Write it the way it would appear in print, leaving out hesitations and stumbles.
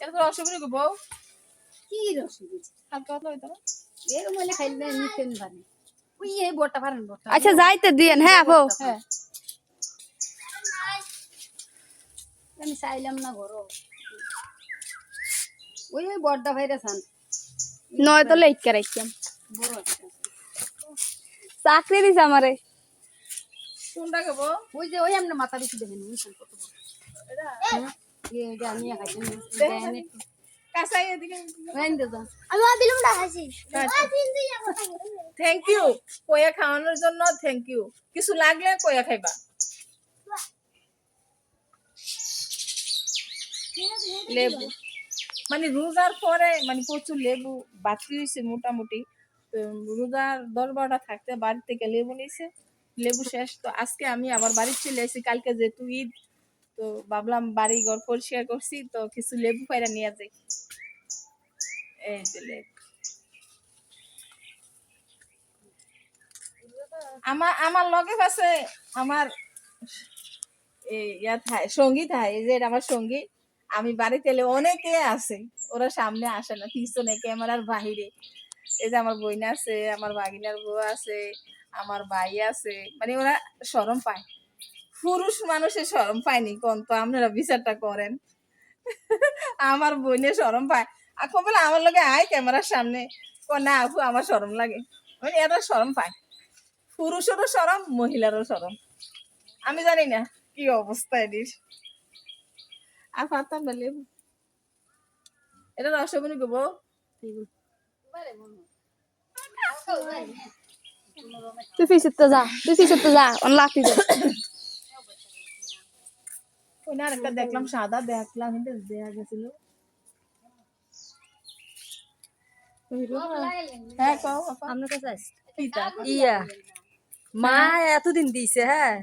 এটা তো অসুবিধা গো বউ কি রসগোল্লা হালকা পাতলা হইতো না এরকম হলে খাইলে নিতেন পারে ওই এই বড়টা পারেন বড়টা আচ্ছা যাইতে দিয়েন হ্যাঁ আপু হ্যাঁ আমি চাইলাম না ঘরও ওই ওই বড়টা ভাইরা চান নয় তো লেখকে রাখিয়াম বড় একটা চাকরি দিছে আমারে কোনটা গো বউ ওই যে ওই আমরা মাথা বেশি দেখেন ওই কত বড় এটা এটা আমি খাইছেন কাঁচাই এদিকে ওই দে দাও আমি বিলুমটা খাইছি থ্যাংক ইউ কয়া খাওয়ানোর জন্য থ্যাংক ইউ কিছু লাগলে কয়া খাইবা লেবু মানে রোজার পরে মানে প্রচুর লেবু বাতি হয়েছে মোটামুটি তো রোজার 10-12টা থাকতে বাড়ি থেকে লেবু নিয়েছে লেবু শেষ তো আজকে আমি আবার বাড়ি চলে এসেছি কালকে যেহেতু ঈদ তো ভাবলাম বাড়ি ঘর পরিষ্কার করছি তো কিছু লেবু পায়রা নিয়ে যাই এই যে লেবু আমার আমার লগে পাশে আমার ইয়া থাকে সঙ্গী থাকে এই যে এটা আমার সঙ্গী আমি বাড়িতে এলে অনেকে আছে ওরা সামনে আসে না পিছনে ক্যামেরার বাহিরে এই যে আমার বোন আছে আমার ভাগিনার বউ আছে আমার ভাই আছে মানে ওরা শরম পায় পুরুষ মানুষের শরম পায়নি কোন তো আপনারা বিচারটা করেন আমার বোনের শরম পায় আর বলে আমার লগে আয় ক্যামেরার সামনে না আপু আমার শরম লাগে মানে এরা শরম পায় পুরুষেরও শরম মহিলারও শরম আমি জানি না কি অবস্থা এটির আর পারতাম না লেবু এটা রসবনি গো বউ তুই পিছিয়ে তো যা অন লাফি দে ওই না আরেকটা দেখলাম সাদা দেখলাম কিন্তু দেয়া গেছিল হ্যাঁ কও আপা আপনার কাছে আছে পিতা ইয়া মা এতদিন দিছে হ্যাঁ